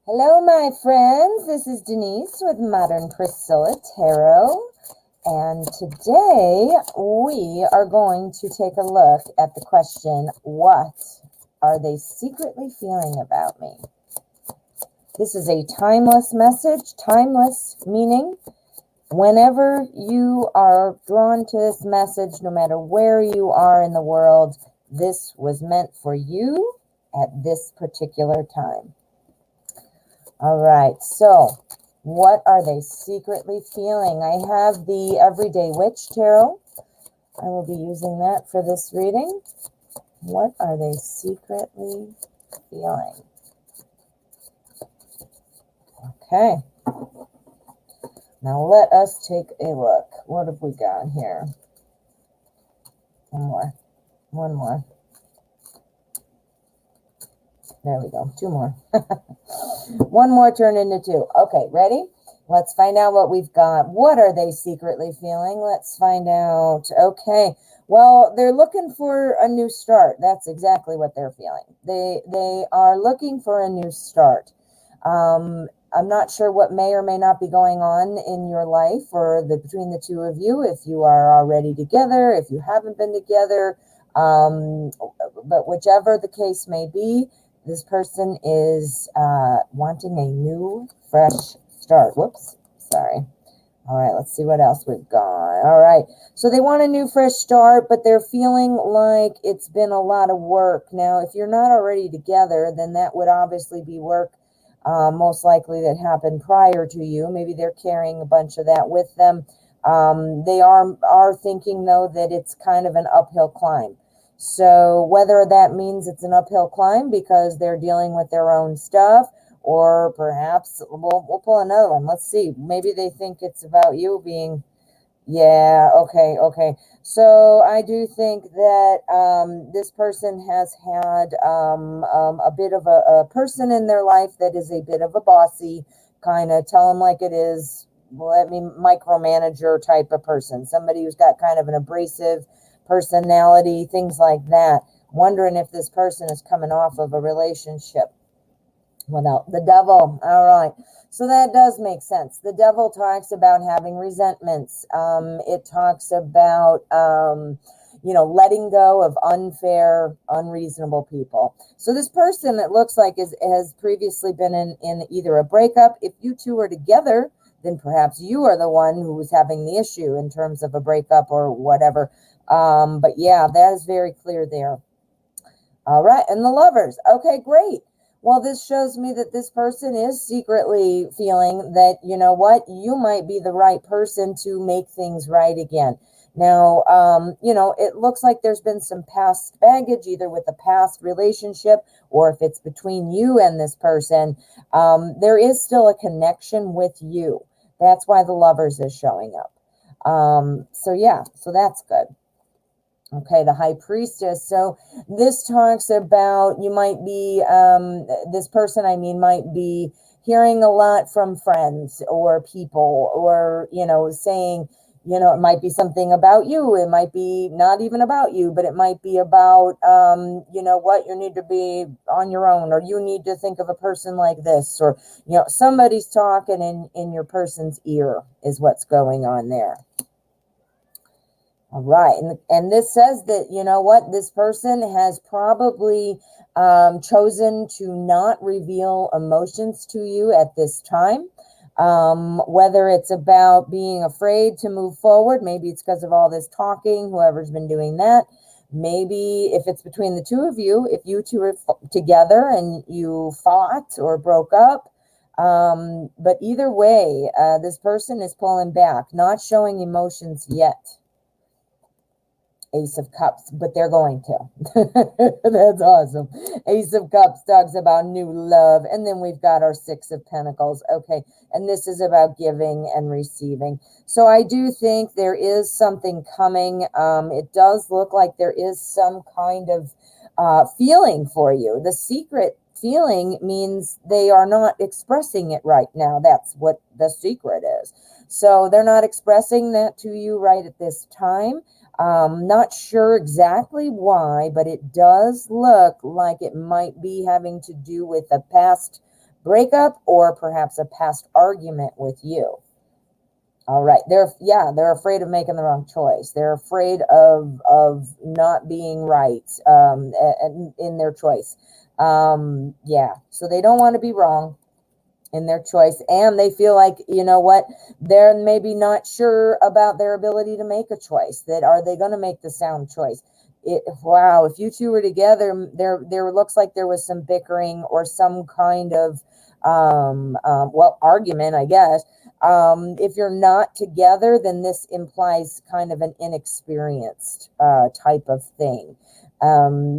Hello, my friends. This is Denise with Modern Priscilla Tarot. And today we are going to take a look at the question, what are they secretly feeling about me? This is a timeless message. Timeless meaning whenever you are drawn to this message, no matter where you are in the world, this was meant for you at this particular time. All right, so what are they secretly feeling? I have the Everyday Witch Tarot. I will be using that for this reading. What are they secretly feeling? Okay. Now let us take a look. What have we got here? One more. There we go. Two more. One more turned into two. Okay, ready? Let's find out what we've got. What are they secretly feeling? Let's find out. Okay. Well, they're looking for a new start. That's exactly what they're feeling. They are looking for a new start. I'm not sure what may or may not be going on in your life or between the two of you, if you are already together, if you haven't been together, but whichever the case may be, this person is wanting a new, fresh start. Whoops, sorry. All right, let's see what else we've got. All right, so they want a new, fresh start, but they're feeling like it's been a lot of work. Now, if you're not already together, then that would obviously be work most likely that happened prior to you. Maybe they're carrying a bunch of that with them. They are thinking, though, that it's kind of an uphill climb. So whether that means it's an uphill climb because they're dealing with their own stuff, or perhaps we'll pull another one. Let's see. Maybe they think it's about you being, yeah, okay. So I do think that this person has had a bit of a person in their life that is a bit of a bossy, kind of tell them like it is, let me micromanager type of person. Somebody who's got kind of an abrasive personality, things like that. Wondering if this person is coming off of a relationship. What else? The devil. All right. So that does make sense. The devil talks about having resentments. It talks about, letting go of unfair, unreasonable people. So this person, it looks like, has previously been in either a breakup. If you two are together, then perhaps you are the one who's having the issue in terms of a breakup or whatever. But yeah, that is very clear there. All right. And the lovers. Okay, great. Well, this shows me that this person is secretly feeling that, you know what, you might be the right person to make things right again. Now, it looks like there's been some past baggage, either with a past relationship or if it's between you and this person. There is still a connection with you. That's why the lovers is showing up. So that's good. Okay, the High Priestess. So this talks about you might be, this person, might be hearing a lot from friends or people, or, saying, it might be something about you. It might be not even about you, but it might be about, you need to be on your own, or you need to think of a person like this, or, somebody's talking in your person's ear is what's going on there. All right. And this says that, this person has probably chosen to not reveal emotions to you at this time. Whether it's about being afraid to move forward, maybe it's because of all this talking, whoever's been doing that. Maybe if it's between the two of you, if you two are together and you fought or broke up. But either way, this person is pulling back, not showing emotions yet. Ace of Cups, but they're going to. That's awesome. Ace of Cups talks about new love. And then we've got our Six of Pentacles. Okay. And this is about giving and receiving. So I do think there is something coming. It does look like there is some kind of feeling for you. The secret feeling means they are not expressing it right now. That's what the secret is. So they're not expressing that to you right at this time. Not sure exactly why, but it does look like it might be having to do with a past breakup or perhaps a past argument with you. All right. They're afraid of making the wrong choice. They're afraid of not being right in their choice. Yeah. So they don't want to be wrong in their choice, and they feel like, you know what, they're maybe not sure about their ability to make a choice. That are they going to make the sound choice? Wow, if you two were together, there looks like there was some bickering or some kind of well, argument, I guess. If you're not together, then this implies kind of an inexperienced type of thing.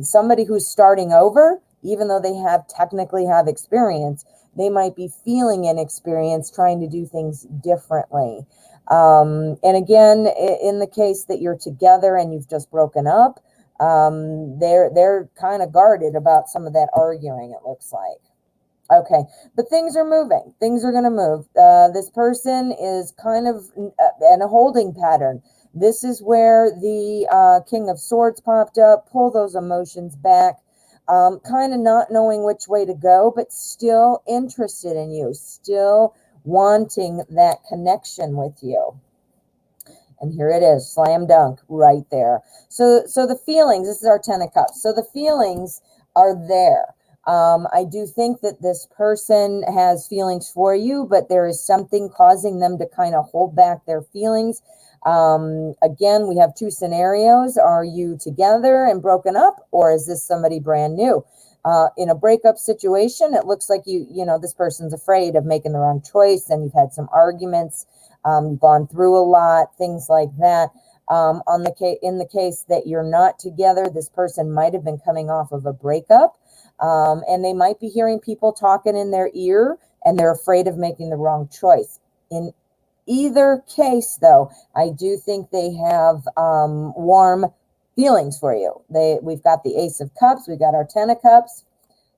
Somebody who's starting over, even though they technically have experience, they might be feeling inexperienced, trying to do things differently. And again, in the case that you're together and you've just broken up, they're kind of guarded about some of that arguing, it looks like. Okay, but things are moving. Things are going to move. This person is kind of in a holding pattern. This is where the King of Swords popped up. Pull those emotions back. Kind of not knowing which way to go, but still interested in you, still wanting that connection with you. And here it is, slam dunk right there. So the feelings, this is our Ten of Cups. So the feelings are there. I do think that this person has feelings for you, but there is something causing them to kind of hold back their feelings. Again, we have two scenarios. Are you together and broken up, or is this somebody brand new? In a breakup situation, it looks like this person's afraid of making the wrong choice, and you've had some arguments. You've gone through a lot, things like that. In the case that you're not together, this person might have been coming off of a breakup, and they might be hearing people talking in their ear, and they're afraid of making the wrong choice. In either case, though, I do think they have warm feelings for you. We've got the Ace of Cups, we've got our Ten of Cups.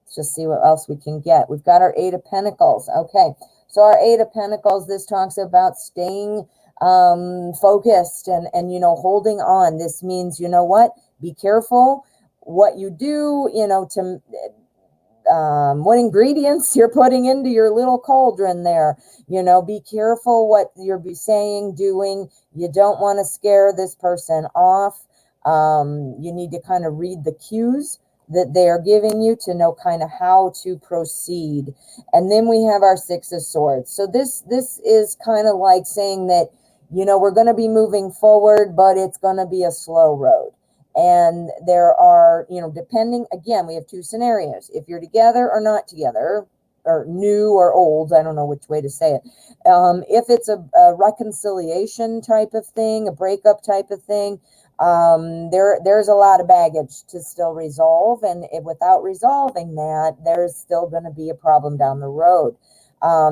Let's just see what else we can get. We've got our Eight of Pentacles. Okay, so our Eight of Pentacles, this talks about staying focused and holding on. This means, you know what, be careful what you do, to what ingredients you're putting into your little cauldron there. Be careful what you're saying, doing. You don't want to scare this person off. You need to kind of read the cues that they are giving you to know kind of how to proceed. And then we have our Six of Swords. So this is kind of like saying that, we're going to be moving forward, but it's going to be a slow road. And there are, depending, again, we have two scenarios. If you're together or not together, or new or old, I don't know which way to say it. If it's a reconciliation type of thing, a breakup type of thing, there's a lot of baggage to still resolve. And without resolving that, there's still going to be a problem down the road.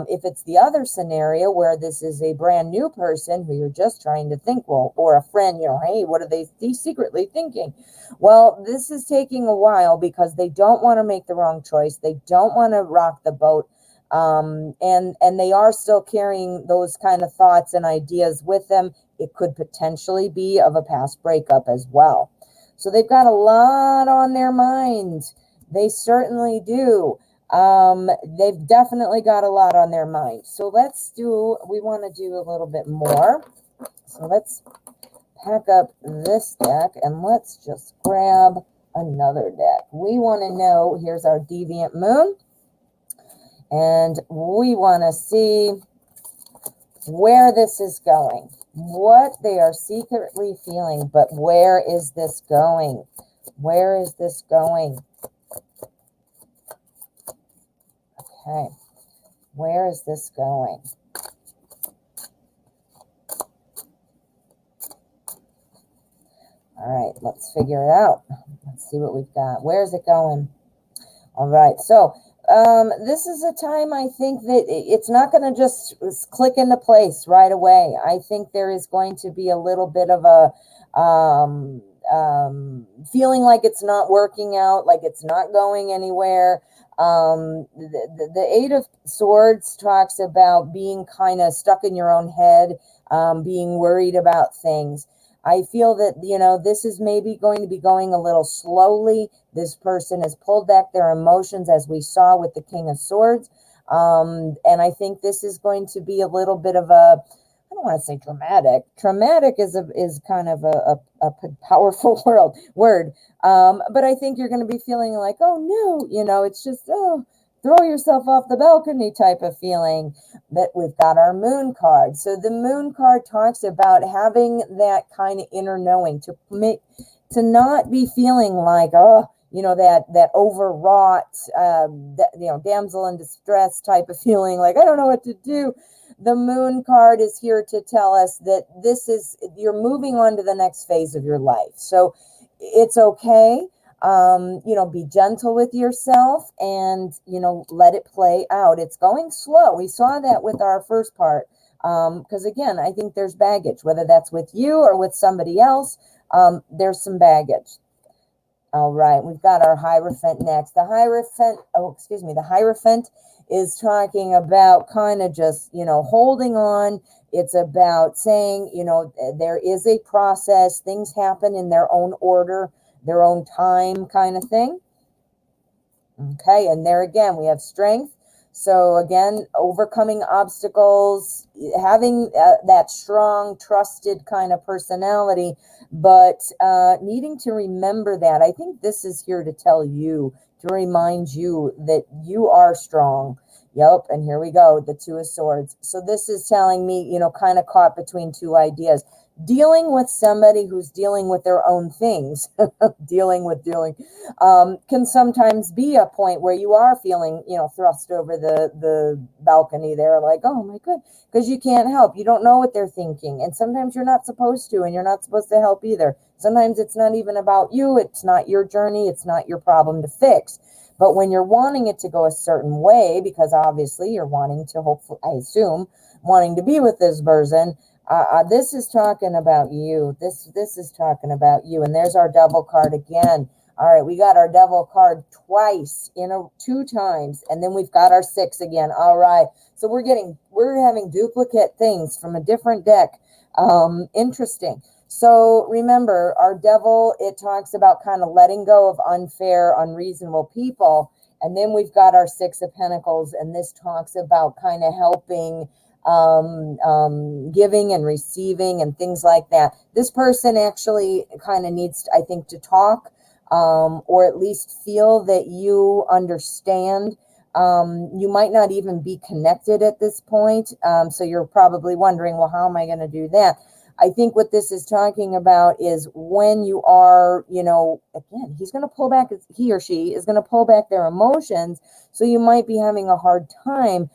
If it's the other scenario where this is a brand new person who you're just trying to think, well, or a friend, hey, what are they secretly thinking? Well, this is taking a while because they don't want to make the wrong choice. They don't want to rock the boat. And they are still carrying those kind of thoughts and ideas with them. It could potentially be of a past breakup as well. So they've got a lot on their mind. They certainly do. They've definitely got a lot on their mind. So we want to do a little bit more. So let's pack up this deck and let's just grab another deck. We want to know, here's our Deviant Moon. And we want to see where this is going, what they are secretly feeling, but where is this going? Where is this going? Okay, where is this going? All right, let's figure it out. Let's see what we've got. Where is it going? All right, so this is a time I think that it's not going to just click into place right away. I think there is going to be a little bit of a feeling like it's not working out, like it's not going anywhere. The Eight of Swords talks about being kind of stuck in your own head, being worried about things. I feel that, this is maybe going to be going a little slowly. This person has pulled back their emotions, as we saw with the King of Swords. And I think this is going to be a little bit of a, I don't want to say dramatic. Traumatic is kind of a powerful word. But I think you're going to be feeling like, oh no, it's just, oh, throw yourself off the balcony type of feeling. But we've got our moon card. So the moon card talks about having that kind of inner knowing to not be feeling like, oh, that overwrought, damsel in distress type of feeling, like, I don't know what to do. The moon card is here to tell us that you're moving on to the next phase of your life. So it's okay. Be gentle with yourself and, let it play out. It's going slow. We saw that with our first part. Because again, I think there's baggage, whether that's with you or with somebody else. There's some baggage. All right, we've got our Hierophant next. The Hierophant is talking about kind of just, holding on. It's about saying, there is a process. Things happen in their own order, their own time kind of thing. Okay, and there again, we have strength. So again, overcoming obstacles, having that strong, trusted kind of personality, but needing to remember that. I think this is here to tell you, to remind you that you are strong. Yep, and here we go, the Two of Swords. So this is telling me, kind of caught between two ideas. Dealing with somebody who's dealing with their own things, can sometimes be a point where you are feeling, thrust over the balcony there, like, oh my God, because you can't help. You don't know what they're thinking. And sometimes you're not supposed to, and you're not supposed to help either. Sometimes it's not even about you. It's not your journey. It's not your problem to fix. But when you're wanting it to go a certain way, because obviously you're wanting to, hopefully, I assume, wanting to be with this person, this is talking about you. This is talking about you. And there's our Devil card again. All right, we got our Devil card twice, two times, and then we've got our 6 again. All right, so we're having duplicate things from a different deck. Interesting. So remember, our Devil, it talks about kind of letting go of unfair, unreasonable people. And then we've got our 6 of Pentacles, and this talks about kind of helping, giving and receiving and things like that. This person actually kind of needs, I think, to talk, or at least feel that you understand. You might not even be connected at this point. So you're probably wondering, well, how am I going to do that? I think what this is talking about is when you are, again, he or she is going to pull back their emotions. So you might be having a hard time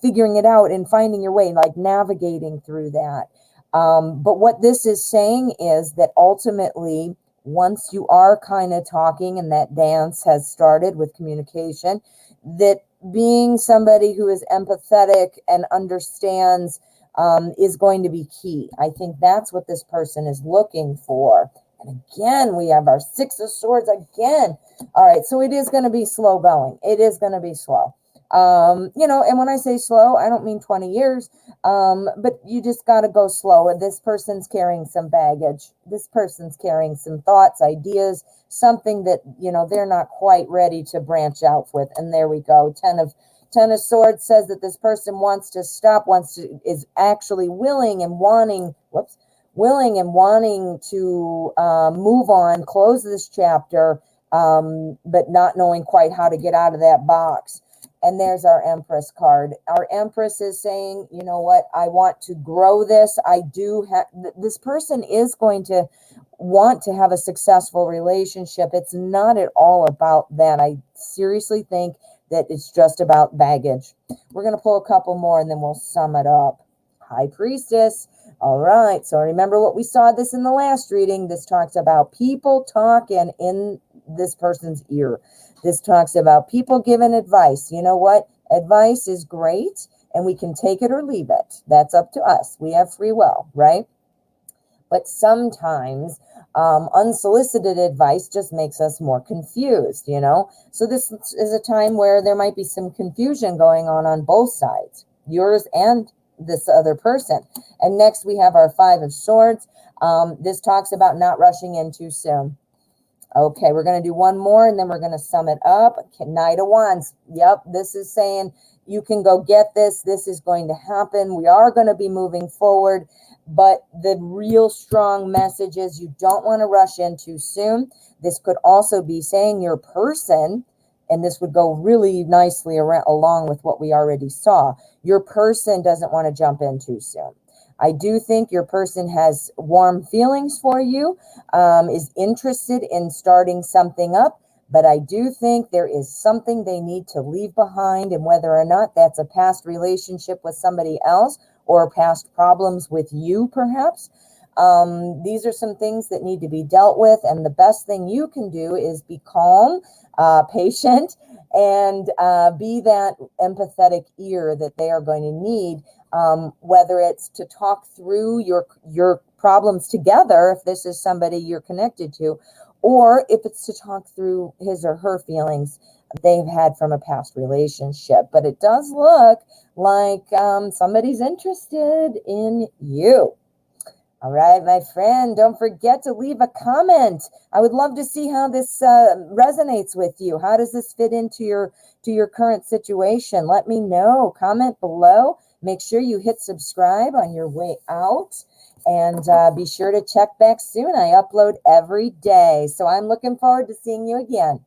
figuring it out and finding your way, like navigating through that. But what this is saying is that ultimately, once you are kind of talking and that dance has started with communication, that being somebody who is empathetic and understands is going to be key. I think that's what this person is looking for. And again, we have our 6 of Swords again. All right, so it is going to be slow going. It is going to be slow. And when I say slow, I don't mean 20 years, but you just got to go slow. And this person's carrying some baggage. This person's carrying some thoughts, ideas, something that, they're not quite ready to branch out with. And there we go. 10 of Swords says that this person wants to stop, is actually willing and wanting to move on, close this chapter, but not knowing quite how to get out of that box. And there's our Empress card. Our Empress is saying, you know what, I want to grow this. This person is going to want to have a successful relationship. It's not at all about that. I seriously think that it's just about baggage. We're going to pull a couple more and then we'll sum it up. High Priestess. All right. So remember what we saw this in the last reading. This talks about people talking in this person's ear. This talks about people giving advice. You know what? Advice is great and we can take it or leave it. That's up to us. We have free will, right? But sometimes unsolicited advice just makes us more confused, So this is a time where there might be some confusion going on both sides, yours and this other person. And next we have our 5 of Swords. This talks about not rushing in too soon. Okay, we're going to do one more and then we're going to sum it up. Knight of Wands. Yep, this is saying you can go get this. This is going to happen. We are going to be moving forward. But the real strong message is you don't want to rush in too soon. This could also be saying your person, and this would go really nicely along with what we already saw. Your person doesn't want to jump in too soon. I do think your person has warm feelings for you, is interested in starting something up, but I do think there is something they need to leave behind, and whether or not that's a past relationship with somebody else or past problems with you, perhaps. These are some things that need to be dealt with, and the best thing you can do is be calm, patient, and be that empathetic ear that they are going to need, whether it's to talk through your problems together, if this is somebody you're connected to, or if it's to talk through his or her feelings they've had from a past relationship. But it does look like somebody's interested in you. All right, my friend, don't forget to leave a comment. I would love to see how this resonates with you. How does this fit into your current situation? Let me know. Comment below. Make sure you hit subscribe on your way out. And be sure to check back soon. I upload every day. So I'm looking forward to seeing you again.